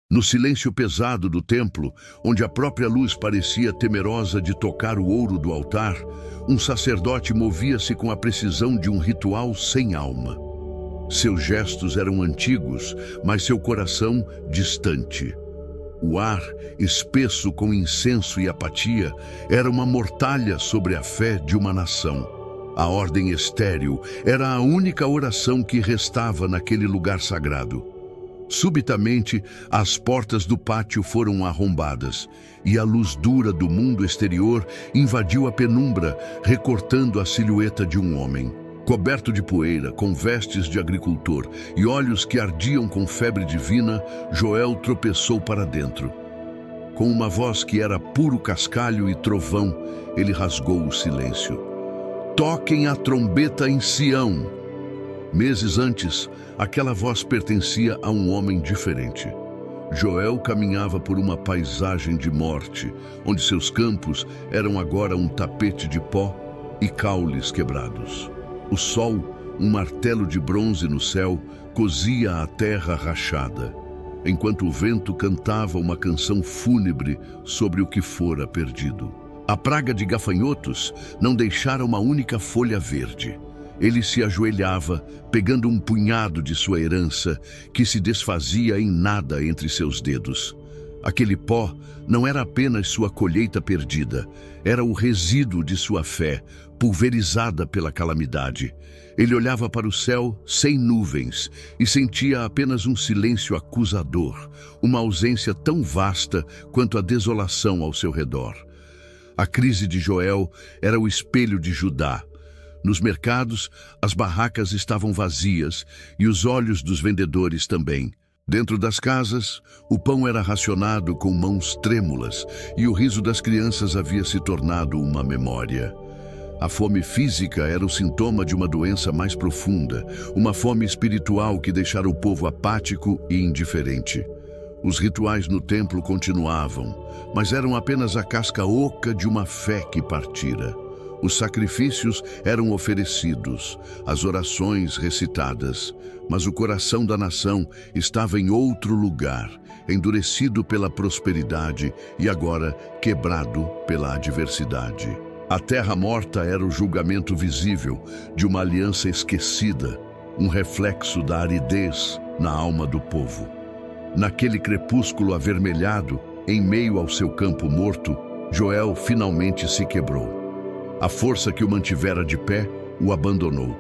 No silêncio pesado do templo, onde a própria luz parecia temerosa de tocar o ouro do altar, um sacerdote movia-se com a precisão de um ritual sem alma. Seus gestos eram antigos, mas seu coração distante. O ar, espesso com incenso e apatia, era uma mortalha sobre a fé de uma nação. A ordem estéril era a única oração que restava naquele lugar sagrado. Subitamente, as portas do pátio foram arrombadas, e a luz dura do mundo exterior invadiu a penumbra, recortando a silhueta de um homem. Coberto de poeira, com vestes de agricultor e olhos que ardiam com febre divina, Joel tropeçou para dentro. Com uma voz que era puro cascalho e trovão, ele rasgou o silêncio. Toquem a trombeta em Sião! Meses antes, aquela voz pertencia a um homem diferente. Joel caminhava por uma paisagem de morte, onde seus campos eram agora um tapete de pó e caules quebrados. O sol, um martelo de bronze no céu, cozia a terra rachada, enquanto o vento cantava uma canção fúnebre sobre o que fora perdido. A praga de gafanhotos não deixara uma única folha verde. Ele se ajoelhava, pegando um punhado de sua herança, que se desfazia em nada entre seus dedos. Aquele pó não era apenas sua colheita perdida, era o resíduo de sua fé, pulverizada pela calamidade. Ele olhava para o céu sem nuvens e sentia apenas um silêncio acusador, uma ausência tão vasta quanto a desolação ao seu redor. A crise de Joel era o espelho de Judá. Nos mercados, as barracas estavam vazias e os olhos dos vendedores também. Dentro das casas, o pão era racionado com mãos trêmulas e o riso das crianças havia se tornado uma memória. A fome física era o sintoma de uma doença mais profunda, uma fome espiritual que deixara o povo apático e indiferente. Os rituais no templo continuavam, mas eram apenas a casca oca de uma fé que partira. Os sacrifícios eram oferecidos, as orações recitadas, mas o coração da nação estava em outro lugar, endurecido pela prosperidade e agora quebrado pela adversidade. A terra morta era o julgamento visível de uma aliança esquecida, um reflexo da aridez na alma do povo. Naquele crepúsculo avermelhado, em meio ao seu campo morto, Joel finalmente se quebrou. A força que o mantivera de pé o abandonou,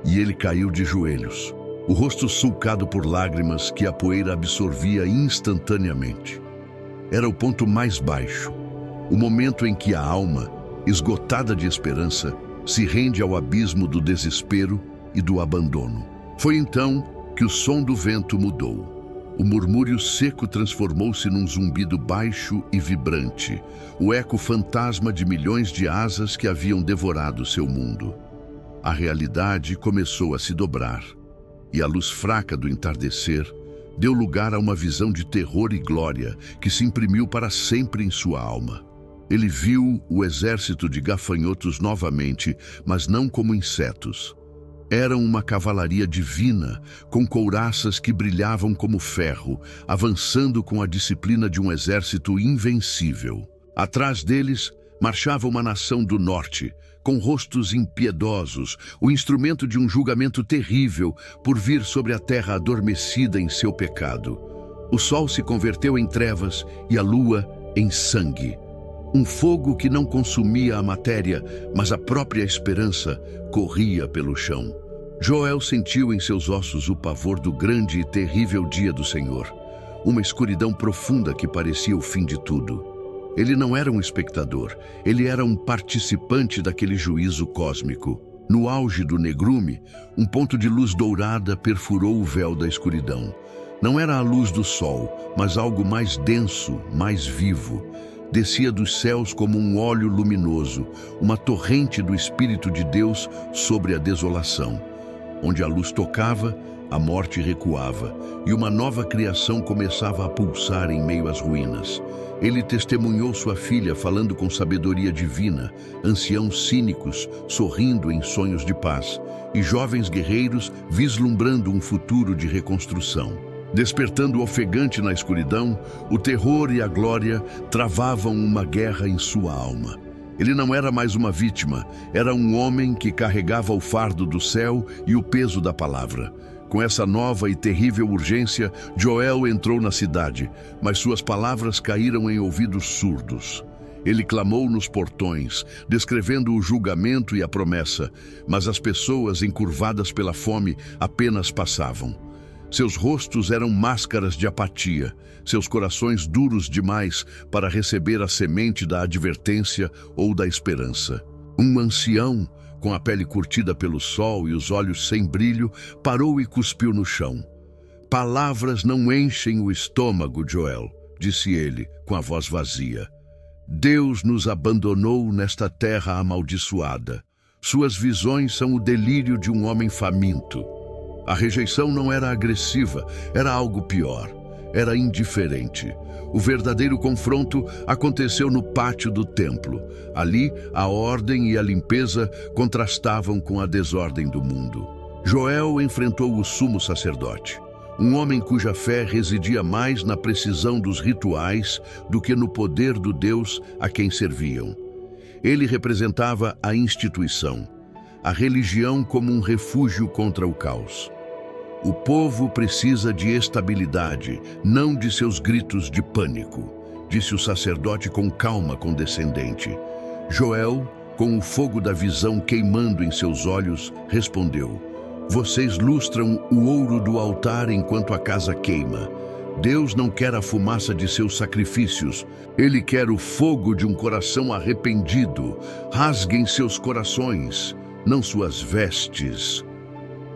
e ele caiu de joelhos, o rosto sulcado por lágrimas que a poeira absorvia instantaneamente. Era o ponto mais baixo, o momento em que a alma, esgotada de esperança, se rende ao abismo do desespero e do abandono. Foi então que o som do vento mudou. O murmúrio seco transformou-se num zumbido baixo e vibrante, o eco fantasma de milhões de asas que haviam devorado seu mundo. A realidade começou a se dobrar, e a luz fraca do entardecer deu lugar a uma visão de terror e glória que se imprimiu para sempre em sua alma. Ele viu o exército de gafanhotos novamente, mas não como insetos. Eram uma cavalaria divina, com couraças que brilhavam como ferro, avançando com a disciplina de um exército invencível. Atrás deles, marchava uma nação do norte, com rostos impiedosos, o instrumento de um julgamento terrível por vir sobre a terra adormecida em seu pecado. O sol se converteu em trevas e a lua em sangue. Um fogo que não consumia a matéria, mas a própria esperança corria pelo chão. Joel sentiu em seus ossos o pavor do grande e terrível dia do Senhor, uma escuridão profunda que parecia o fim de tudo. Ele não era um espectador, ele era um participante daquele juízo cósmico. No auge do negrume, um ponto de luz dourada perfurou o véu da escuridão. Não era a luz do sol, mas algo mais denso, mais vivo. Descia dos céus como um óleo luminoso, uma torrente do Espírito de Deus sobre a desolação. Onde a luz tocava, a morte recuava, e uma nova criação começava a pulsar em meio às ruínas. Ele testemunhou sua filha falando com sabedoria divina, anciãos cínicos sorrindo em sonhos de paz, e jovens guerreiros vislumbrando um futuro de reconstrução. Despertando ofegante na escuridão, o terror e a glória travavam uma guerra em sua alma. Ele não era mais uma vítima, era um homem que carregava o fardo do céu e o peso da palavra. Com essa nova e terrível urgência, Joel entrou na cidade, mas suas palavras caíram em ouvidos surdos. Ele clamou nos portões, descrevendo o julgamento e a promessa, mas as pessoas, encurvadas pela fome, apenas passavam. Seus rostos eram máscaras de apatia, seus corações duros demais para receber a semente da advertência ou da esperança. Um ancião, com a pele curtida pelo sol e os olhos sem brilho, parou e cuspiu no chão. "Palavras não enchem o estômago, Joel", disse ele, com a voz vazia. "Deus nos abandonou nesta terra amaldiçoada. Suas visões são o delírio de um homem faminto." A rejeição não era agressiva, era algo pior. Era indiferente. O verdadeiro confronto aconteceu no pátio do templo. Ali, a ordem e a limpeza contrastavam com a desordem do mundo. Joel enfrentou o sumo sacerdote, um homem cuja fé residia mais na precisão dos rituais do que no poder do Deus a quem serviam. Ele representava a instituição, a religião como um refúgio contra o caos. O povo precisa de estabilidade, não de seus gritos de pânico, disse o sacerdote com calma condescendente. Joel, com o fogo da visão queimando em seus olhos, respondeu: "Vocês lustram o ouro do altar enquanto a casa queima. Deus não quer a fumaça de seus sacrifícios. Ele quer o fogo de um coração arrependido. Rasguem seus corações, não suas vestes."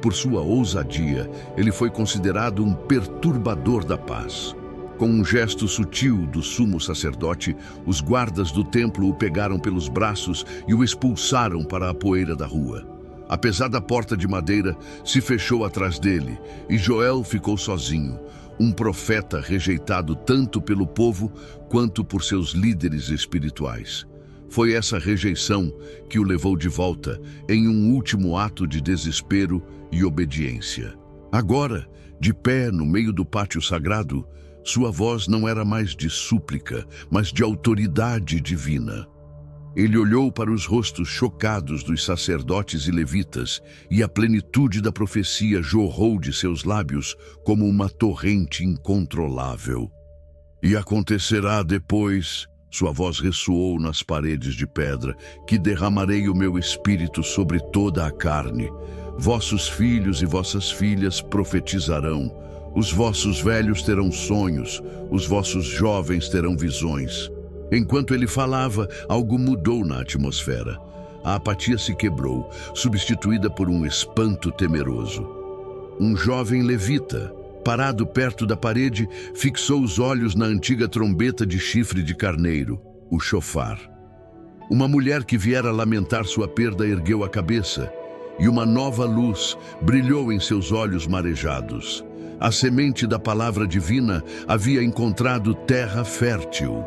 Por sua ousadia, ele foi considerado um perturbador da paz. Com um gesto sutil do sumo sacerdote, os guardas do templo o pegaram pelos braços e o expulsaram para a poeira da rua. A pesada porta de madeira se fechou atrás dele e Joel ficou sozinho, um profeta rejeitado tanto pelo povo quanto por seus líderes espirituais. Foi essa rejeição que o levou de volta em um último ato de desespero e obediência. Agora, de pé no meio do pátio sagrado, sua voz não era mais de súplica, mas de autoridade divina. Ele olhou para os rostos chocados dos sacerdotes e levitas, e a plenitude da profecia jorrou de seus lábios como uma torrente incontrolável. "E acontecerá depois", sua voz ressoou nas paredes de pedra, "que derramarei o meu espírito sobre toda a carne. Vossos filhos e vossas filhas profetizarão. Os vossos velhos terão sonhos, os vossos jovens terão visões." Enquanto ele falava, algo mudou na atmosfera. A apatia se quebrou, substituída por um espanto temeroso. Um jovem levita, parado perto da parede, fixou os olhos na antiga trombeta de chifre de carneiro, o chofar. Uma mulher que viera lamentar sua perda ergueu a cabeça, e uma nova luz brilhou em seus olhos marejados. A semente da palavra divina havia encontrado terra fértil.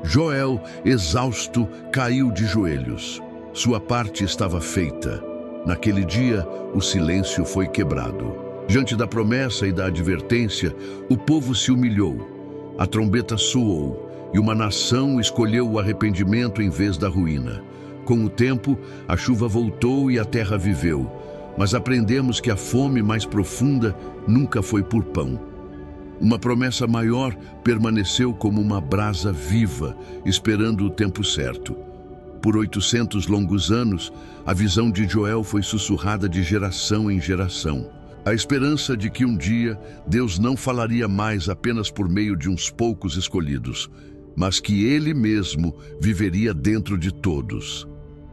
Joel, exausto, caiu de joelhos. Sua parte estava feita. Naquele dia, o silêncio foi quebrado. Diante da promessa e da advertência, o povo se humilhou. A trombeta soou, e uma nação escolheu o arrependimento em vez da ruína. Com o tempo, a chuva voltou e a terra viveu, mas aprendemos que a fome mais profunda nunca foi por pão. Uma promessa maior permaneceu como uma brasa viva, esperando o tempo certo. Por 800 longos anos, a visão de Joel foi sussurrada de geração em geração. A esperança de que um dia Deus não falaria mais apenas por meio de uns poucos escolhidos, mas que Ele mesmo viveria dentro de todos.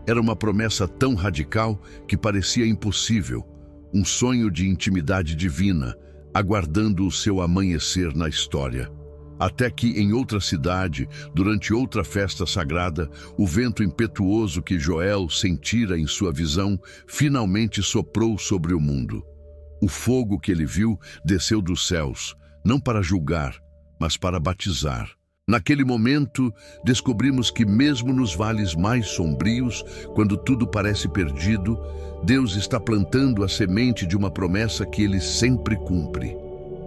Era uma promessa tão radical que parecia impossível, um sonho de intimidade divina, aguardando o seu amanhecer na história. Até que, em outra cidade, durante outra festa sagrada, o vento impetuoso que Joel sentira em sua visão finalmente soprou sobre o mundo. O fogo que ele viu desceu dos céus, não para julgar, mas para batizar. Naquele momento, descobrimos que mesmo nos vales mais sombrios, quando tudo parece perdido, Deus está plantando a semente de uma promessa que Ele sempre cumpre.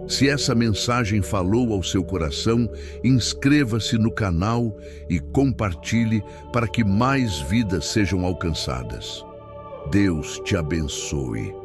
Se essa mensagem falou ao seu coração, inscreva-se no canal e compartilhe para que mais vidas sejam alcançadas. Deus te abençoe.